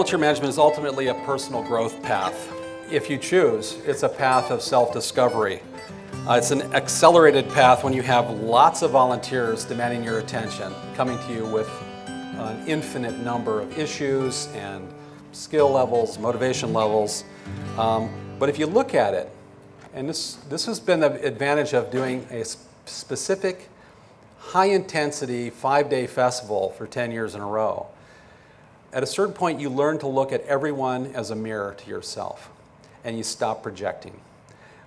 Volunteer management is ultimately a personal growth path. If you choose, it's a path of self-discovery. It's an accelerated path when you have lots of volunteers demanding your attention, coming to you with an infinite number of issues and skill levels, motivation levels. But if you look at it, and this has been the advantage of doing a specific high-intensity 5-day festival for 10 years in a row. At a certain point, you learn to look at everyone as a mirror to yourself, and you stop projecting.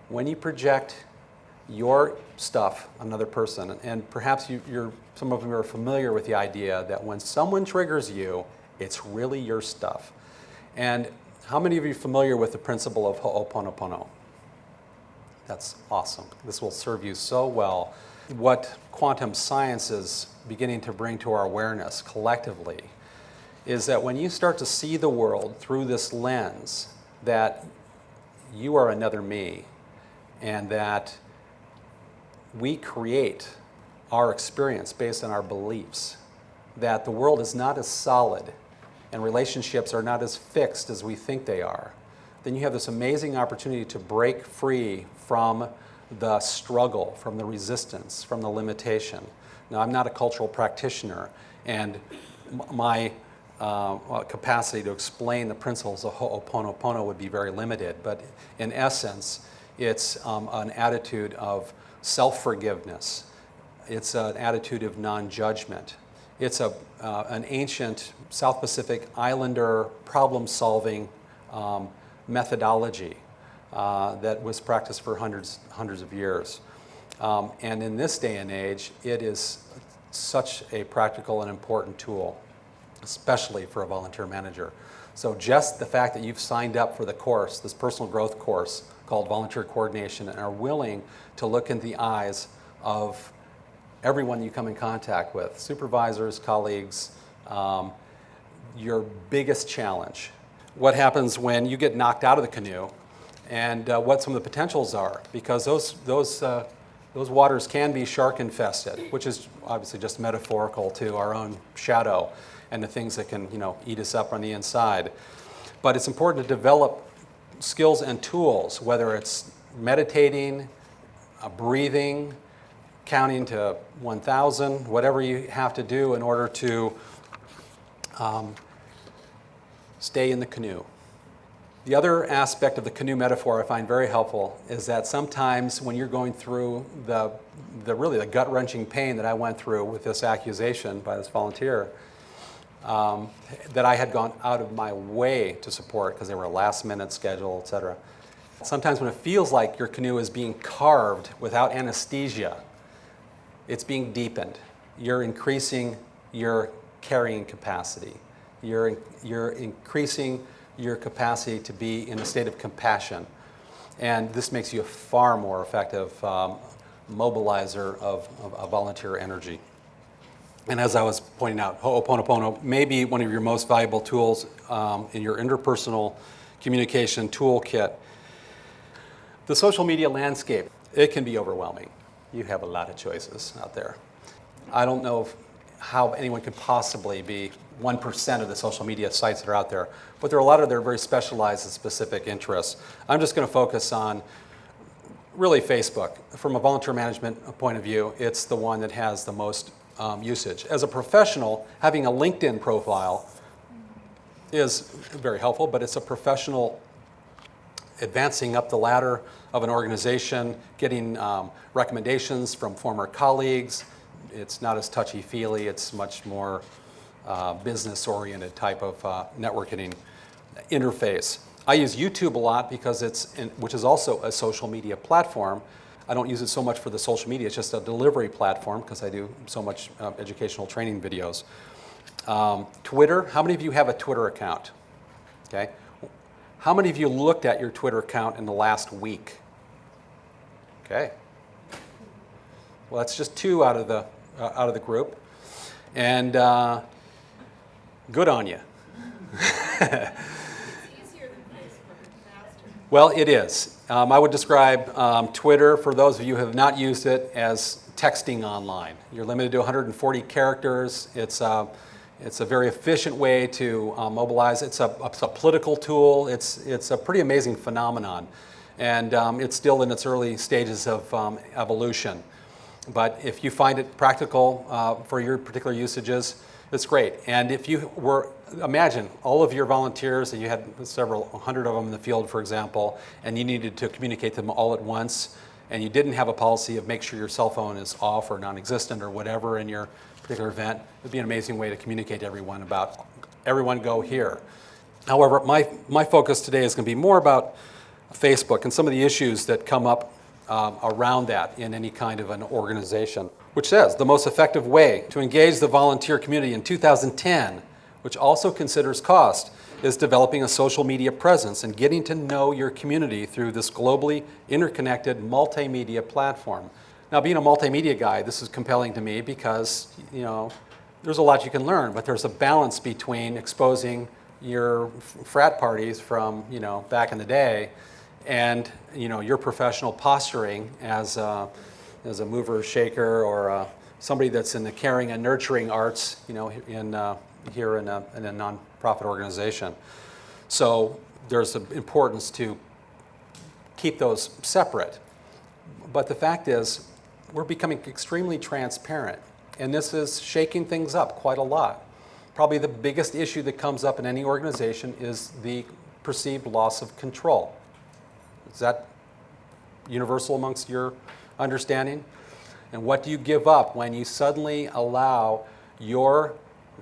When you project your stuff on another person, and perhaps some of you are familiar with the idea that when someone triggers you, it's really your stuff. And how many of you are familiar with the principle of ho'oponopono? That's awesome. This will serve you so well. What quantum science is beginning to bring to our awareness collectively is that when you start to see the world through this lens, that you are another me, and that we create our experience based on our beliefs, that the world is not as solid and relationships are not as fixed as we think they are, then you have this amazing opportunity to break free from the struggle, from the resistance, from the limitation. Now, I'm not a cultural practitioner, and my capacity to explain the principles of ho'oponopono would be very limited, but in essence, it's an attitude of self-forgiveness. It's an attitude of non-judgment. It's an ancient South Pacific Islander problem-solving methodology that was practiced for hundreds of years. And in this day and age, it is such a practical and important tool, especially for a volunteer manager. So just the fact that you've signed up for the course, this personal growth course called Volunteer Coordination, and are willing to look in the eyes of everyone you come in contact with, supervisors, colleagues, your biggest challenge. What happens when you get knocked out of the canoe, and what some of the potentials are, because those waters can be shark infested, which is obviously just metaphorical to our own shadow and the things that can eat us up on the inside. But it's important to develop skills and tools, whether it's meditating, breathing, counting to 1,000, whatever you have to do in order to stay in the canoe. The other aspect of the canoe metaphor I find very helpful is that sometimes when you're going through the gut-wrenching pain that I went through with this accusation by this volunteer, that I had gone out of my way to support because they were a last-minute schedule, etc. Sometimes when it feels like your canoe is being carved without anesthesia, it's being deepened. You're increasing your carrying capacity. You're increasing your capacity to be in a state of compassion. And this makes you a far more effective mobilizer of volunteer energy. And as I was pointing out, ho'oponopono may be one of your most valuable tools in your interpersonal communication toolkit. The social media landscape, it can be overwhelming. You have a lot of choices out there. I don't know how anyone could possibly be 1% of the social media sites that are out there, but there are a lot of that are very specialized and specific interests. I'm just going to focus on really Facebook. From a volunteer management point of view, it's the one that has the most usage. As a professional, having a LinkedIn profile is very helpful, but it's a professional advancing up the ladder of an organization, getting recommendations from former colleagues. It's not as touchy-feely, it's much more business-oriented type of networking interface. I use YouTube a lot because which is also a social media platform. I don't use it so much for the social media, it's just a delivery platform because I do so much educational training videos. Twitter, how many of you have a Twitter account? Okay. How many of you looked at your Twitter account in the last week? Okay. Well, that's just 2 out of the group, and good on you. Well, it is. I would describe Twitter, for those of you who have not used it, as texting online. You're limited to 140 characters. It's It's a very efficient way to mobilize. It's a political tool. It's a pretty amazing phenomenon. And it's still in its early stages of evolution. But if you find it practical for your particular usages, it's great. And if you were, imagine all of your volunteers, and you had several hundred of them in the field, for example, and you needed to communicate to them all at once, and you didn't have a policy of make sure your cell phone is off or non-existent or whatever in your particular event, it would be an amazing way to communicate to everyone about, everyone go here. However, my focus today is going to be more about Facebook and some of the issues that come up around that in any kind of an organization, which says the most effective way to engage the volunteer community in 2010, which also considers cost, is developing a social media presence and getting to know your community through this globally interconnected multimedia platform. Now, being a multimedia guy, this is compelling to me because, you know, there's a lot you can learn, but there's a balance between exposing your frat parties from, you know, back in the day and, you know, your professional posturing as a mover, shaker, or somebody that's in the caring and nurturing arts, you know, here in a nonprofit organization. So there's an importance to keep those separate. But the fact is, we're becoming extremely transparent, and this is shaking things up quite a lot. Probably the biggest issue that comes up in any organization is the perceived loss of control. Is that universal amongst your understanding? And what do you give up when you suddenly allow your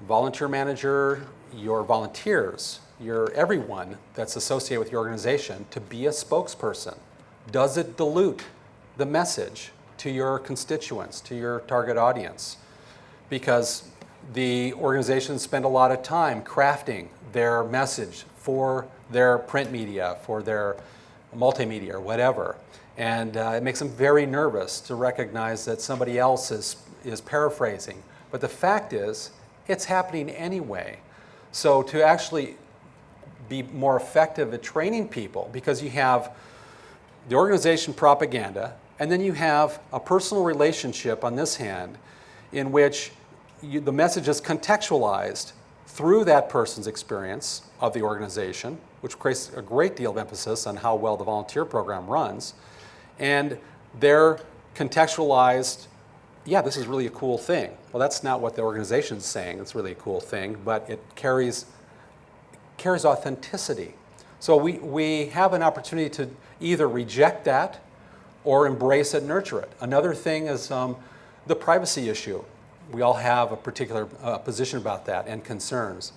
volunteer manager, your volunteers, your everyone that's associated with your organization to be a spokesperson? Does it dilute the message to your constituents, to your target audience? Because the organizations spend a lot of time crafting their message for their print media, for their multimedia or whatever. And it makes them very nervous to recognize that somebody else is paraphrasing. But the fact is, it's happening anyway. So to actually be more effective at training people, because you have the organization propaganda, and then you have a personal relationship on this hand in which the message is contextualized through that person's experience of the organization, which creates a great deal of emphasis on how well the volunteer program runs. And they're contextualized, yeah, this is really a cool thing. Well, that's not what the organization's saying, it's really a cool thing, but it carries authenticity. So we have an opportunity to either reject that or embrace it, nurture it. Another thing is the privacy issue. We all have a particular position about that and concerns.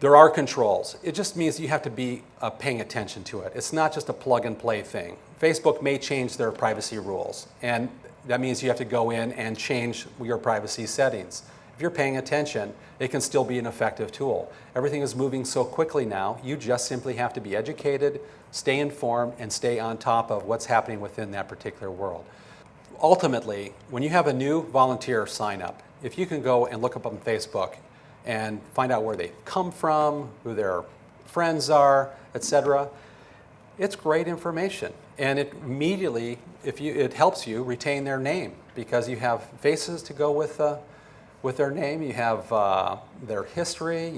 There are controls. It just means you have to be paying attention to it. It's not just a plug and play thing. Facebook may change their privacy rules, and that means you have to go in and change your privacy settings. If you're paying attention, it can still be an effective tool. Everything is moving so quickly now, you just simply have to be educated, stay informed, and stay on top of what's happening within that particular world. Ultimately, when you have a new volunteer sign up, if you can go and look up on Facebook and find out where they come from, who their friends are, etc., it's great information. And it immediately, it helps you retain their name because you have faces to go with their name. You have their history.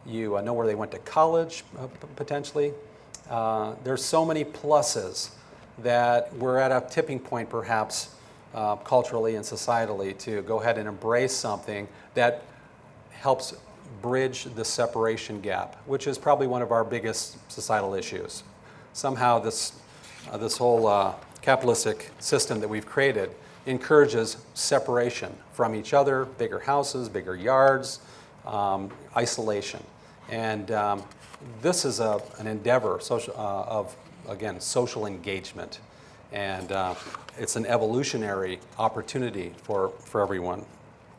You know where they went to college, potentially. There's so many pluses that we're at a tipping point, perhaps, culturally and societally, to go ahead and embrace something that helps bridge the separation gap, which is probably one of our biggest societal issues. Somehow this whole capitalistic system that we've created encourages separation from each other, bigger houses, bigger yards, isolation. And this is an endeavor of, again, social engagement. And it's an evolutionary opportunity for everyone.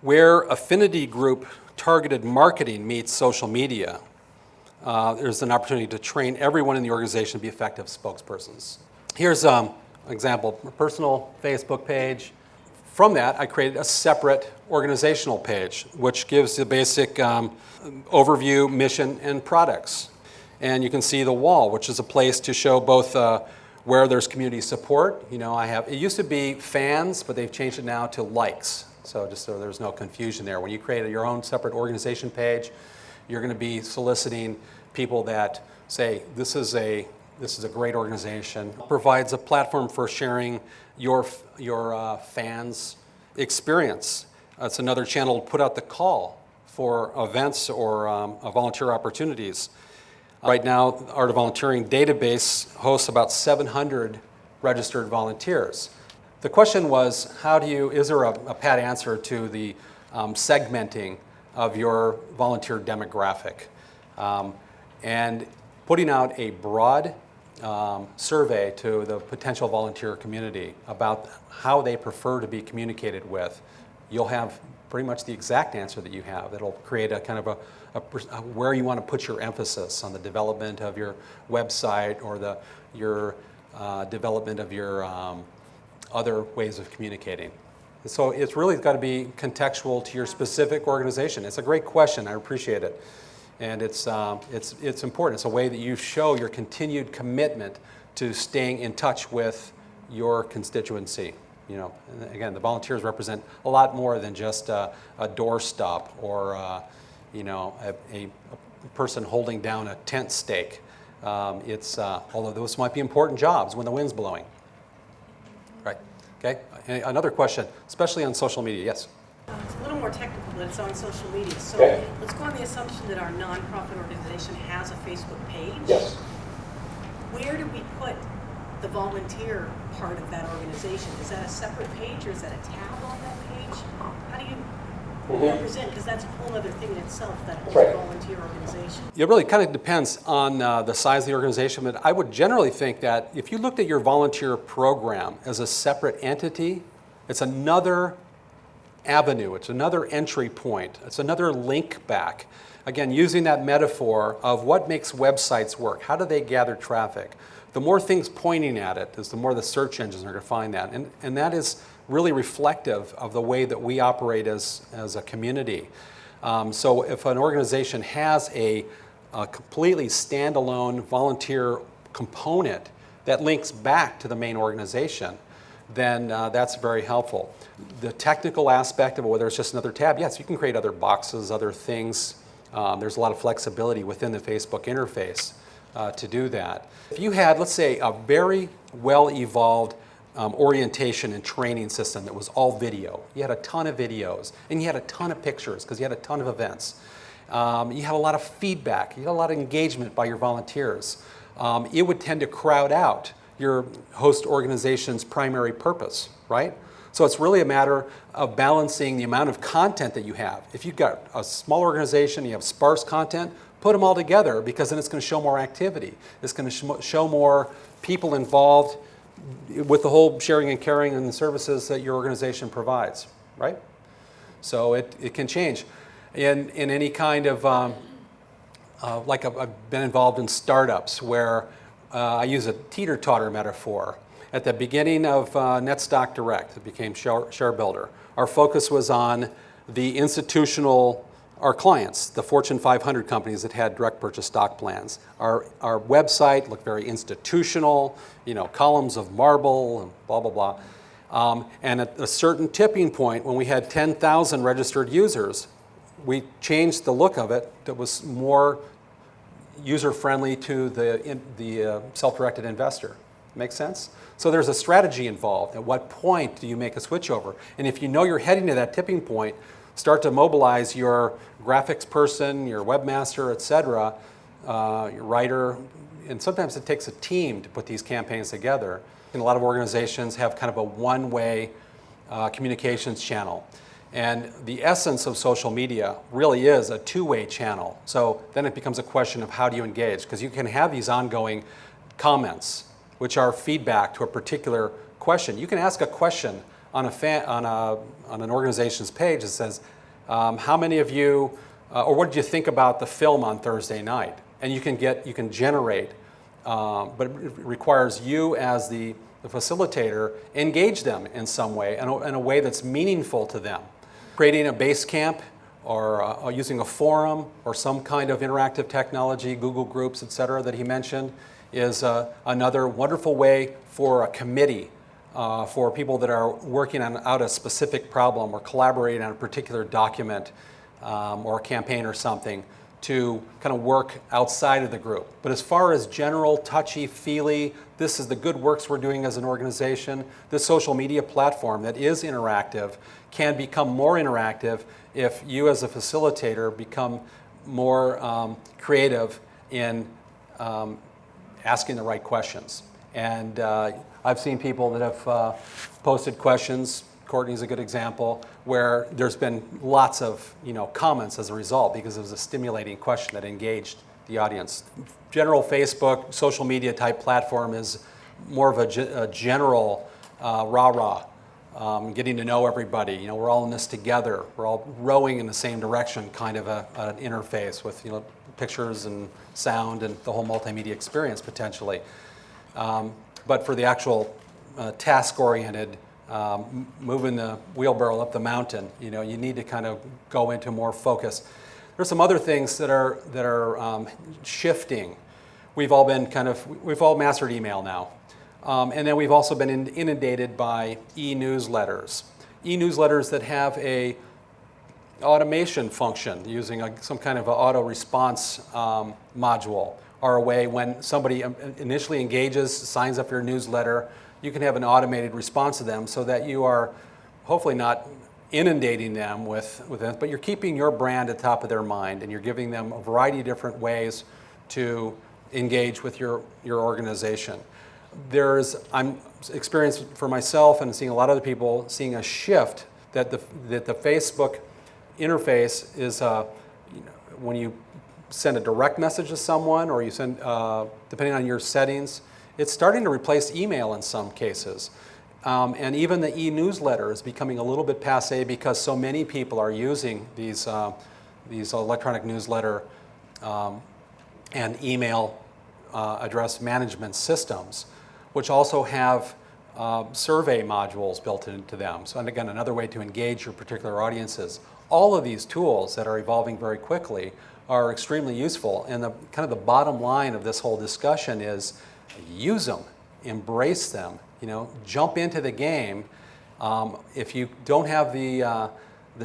Where affinity group targeted marketing meets social media, there's an opportunity to train everyone in the organization to be effective spokespersons. Here's an example, a personal Facebook page. From that, I created a separate organizational page, which gives the basic overview, mission, and products. And you can see the wall, which is a place to show both where there's community support. You know, it used to be fans, but they've changed it now to likes. So just so there's no confusion there. When you create your own separate organization page, you're going to be soliciting people that say, this is a great organization. It provides a platform for sharing your fans' experience. It's another channel to put out the call for events or volunteer opportunities. Right now, Art of Volunteering database hosts about 700 registered volunteers. The question was, is there a pat answer to the segmenting of your volunteer demographic? And putting out a broad survey to the potential volunteer community about how they prefer to be communicated with, you'll have pretty much the exact answer that you have. It'll create a kind of where you want to put your emphasis on the development of your website or your development of your other ways of communicating. So it's really got to be contextual to your specific organization. It's a great question. I appreciate it. And it's important. It's a way that you show your continued commitment to staying in touch with your constituency. You know, and again, the volunteers represent a lot more than just a doorstop or a person holding down a tent stake. Although those might be important jobs when the wind's blowing. Right. Okay. Another question, especially on social media. Yes. It's a little more technical, but it's on social media. So let's go on the assumption that our nonprofit organization has a Facebook page. Yes. Where do we put the volunteer part of that organization? Is that a separate page or is that a tab on that page? How do you represent? Because that's a whole other thing in itself, that whole volunteer organization. It really kind of depends on the size of the organization, but I would generally think that if you looked at your volunteer program as a separate entity, it's another avenue, it's another entry point, it's another link back. Again, using that metaphor of what makes websites work, how do they gather traffic? The more things pointing at it is the more the search engines are going to find that. And that is really reflective of the way that we operate as a community. So if an organization has a completely standalone volunteer component that links back to the main organization, then that's very helpful. The technical aspect of it, whether it's just another tab, yes, you can create other boxes, other things. There's a lot of flexibility within the Facebook interface to do that. If you had, let's say, a very well-evolved orientation and training system that was all video, you had a ton of videos, and you had a ton of pictures because you had a ton of events. You had a lot of feedback, you had a lot of engagement by your volunteers. It would tend to crowd out your host organization's primary purpose, right? So it's really a matter of balancing the amount of content that you have. If you've got a small organization, you have sparse content, put them all together because then it's going to show more activity. It's going to show more people involved with the whole sharing and caring and the services that your organization provides, right? So it can change. In any kind of, like I've been involved in startups where I use a teeter-totter metaphor. At the beginning of NetStock Direct, it became ShareBuilder. Our focus was on the institutional, our clients, the Fortune 500 companies that had direct purchase stock plans. Our website looked very institutional, columns of marble and blah, blah, blah. And at a certain tipping point, when we had 10,000 registered users, we changed the look of it that was more user-friendly to the self-directed investor. Make sense? So there's a strategy involved. At what point do you make a switchover? And if you know you're heading to that tipping point, start to mobilize your graphics person, your webmaster, et cetera, your writer. And sometimes it takes a team to put these campaigns together. And a lot of organizations have kind of a one-way communications channel. And the essence of social media really is a two-way channel. So then it becomes a question of how do you engage? Because you can have these ongoing comments, which are feedback to a particular question. You can ask a question on an organization's page that says, how many of you, or what did you think about the film on Thursday night? And you can generate, but it requires you as the facilitator engage them in some way, in a way that's meaningful to them. Creating a base camp or using a forum or some kind of interactive technology, Google Groups, et cetera, that he mentioned, is another wonderful way for a committee for people that are working out a specific problem or collaborating on a particular document or a campaign or something, to kind of work outside of the group. But as far as general touchy-feely, this is the good works we're doing as an organization, this social media platform that is interactive can become more interactive if you as a facilitator become more creative in asking the right questions. And I've seen people that have posted questions, Courtney's a good example, where there's been lots of comments as a result because it was a stimulating question that engaged the audience. General Facebook, social media type platform is more of a general rah-rah, getting to know everybody. We're all in this together. We're all rowing in the same direction kind of an interface with pictures and sound and the whole multimedia experience potentially. But for the actual task-oriented, moving the wheelbarrow up the mountain, you need to kind of go into more focus. There's some other things that are shifting. We've all mastered email now. And then we've also been inundated by e-newsletters. E-newsletters that have a automation function using some kind of an auto response module, are a way when somebody initially engages, signs up for your newsletter, you can have an automated response to them so that you are hopefully not inundating them with it, but you're keeping your brand at the top of their mind and you're giving them a variety of different ways to engage with your organization. I'm experienced for myself and seeing a lot of other people seeing a shift that the Facebook interface is when you send a direct message to someone or you send, depending on your settings, it's starting to replace email in some cases. And even the e-newsletter is becoming a little bit passé because so many people are using these electronic newsletter and email address management systems, which also have survey modules built into them. So, and again, another way to engage your particular audiences. All of these tools that are evolving very quickly are extremely useful. And the bottom line of this whole discussion is use them, embrace them, jump into the game. If you don't have the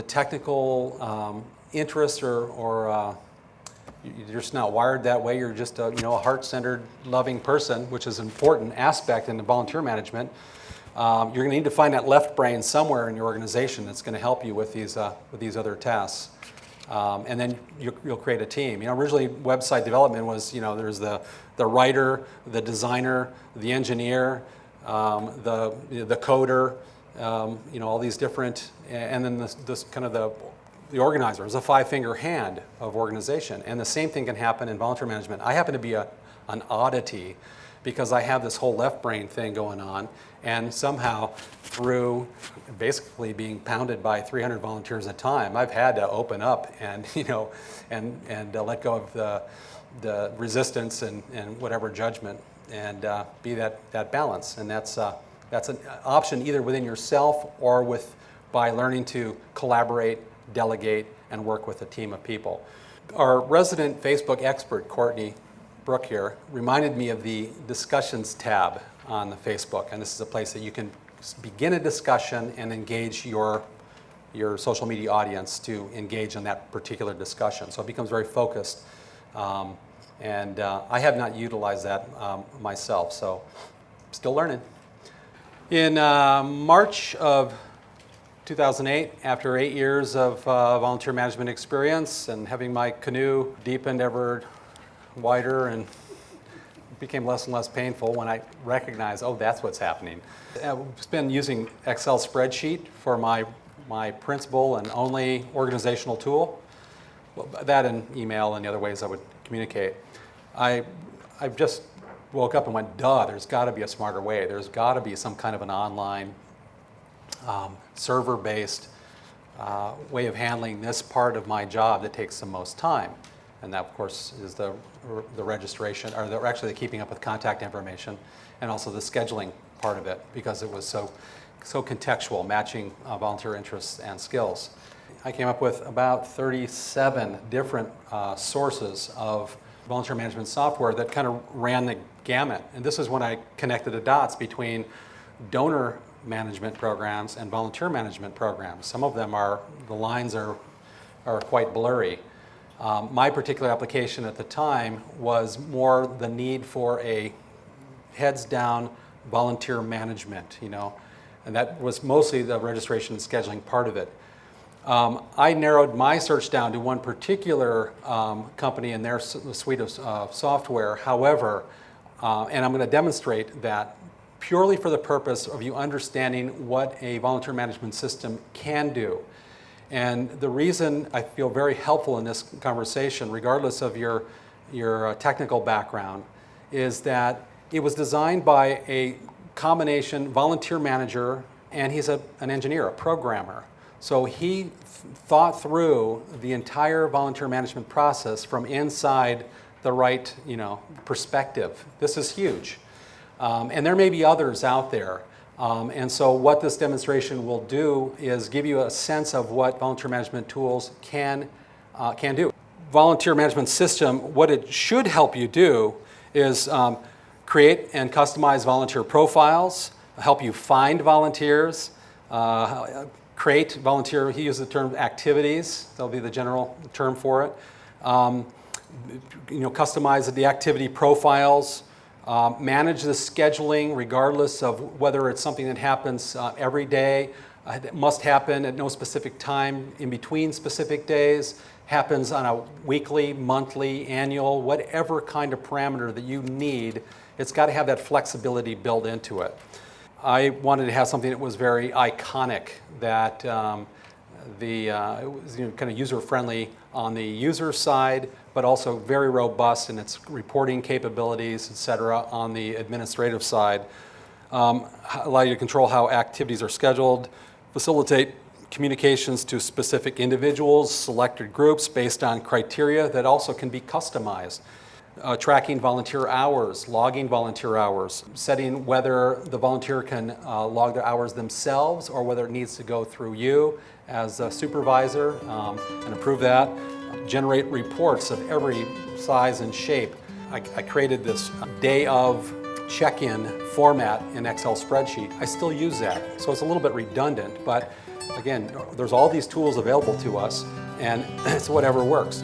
technical interest or you're just not wired that way, you're just a heart-centered, loving person, which is an important aspect in the volunteer management, you're going to need to find that left brain somewhere in your organization that's going to help you with these other tasks. And then you'll create a team. Originally website development was, there's the writer, the designer, the engineer, the coder, all these different, and then this kind of the organizer is a five-finger hand of organization. And the same thing can happen in volunteer management. I happen to be an oddity because I have this whole left brain thing going on, and somehow through basically being pounded by 300 volunteers at a time, I've had to open up and and let go of the resistance and whatever judgment and be that balance. And that's an option either within yourself or by learning to collaborate, delegate, and work with a team of people. Our resident Facebook expert, Courtney Brooke here, reminded me of the discussions tab on the Facebook, and this is a place that you can begin a discussion and engage your social media audience to engage in that particular discussion. So it becomes very focused, and I have not utilized that myself, so still learning. In March of 2008, after 8 years of volunteer management experience and having my canoe deepened ever wider and became less and less painful when I recognized, oh, that's what's happening. I've been using Excel spreadsheet for my principal and only organizational tool. Well, that and email and the other ways I would communicate. I just woke up and went, duh, there's got to be a smarter way. There's got to be some kind of an online server-based way of handling this part of my job that takes the most time. And that, of course, is the registration, or actually the keeping up with contact information, and also the scheduling part of it, because it was so contextual, matching volunteer interests and skills. I came up with about 37 different sources of volunteer management software that kind of ran the gamut. And this is when I connected the dots between donor management programs and volunteer management programs. Some of them the lines are quite blurry. My particular application at the time was more the need for a heads down volunteer management, and that was mostly the registration and scheduling part of it. I narrowed my search down to one particular company and their suite of software. However, and I'm going to demonstrate that purely for the purpose of you understanding what a volunteer management system can do. And the reason I feel very helpful in this conversation, regardless of your technical background, is that it was designed by a combination volunteer manager, and he's an engineer, a programmer. So he thought through the entire volunteer management process from inside the right, perspective. This is huge. And there may be others out there. And so what this demonstration will do is give you a sense of what volunteer management tools can do. Volunteer management system, what it should help you do is create and customize volunteer profiles, help you find volunteers, create volunteer, he used the term activities, that'll be the general term for it. Customize the activity profiles, manage the scheduling regardless of whether it's something that happens every day, that must happen at no specific time in between specific days, happens on a weekly, monthly, annual, whatever kind of parameter that you need, it's got to have that flexibility built into it. I wanted to have something that was very iconic, that it was kind of user-friendly on the user side, but also very robust in its reporting capabilities, et cetera, on the administrative side. Allow you to control how activities are scheduled, facilitate communications to specific individuals, selected groups based on criteria that also can be customized. Tracking volunteer hours, logging volunteer hours, setting whether the volunteer can log their hours themselves or whether it needs to go through you as a supervisor and approve that. Generate reports of every size and shape. I created this day of check-in format in Excel spreadsheet. I still use that, so it's a little bit redundant, but again, there's all these tools available to us, and it's whatever works.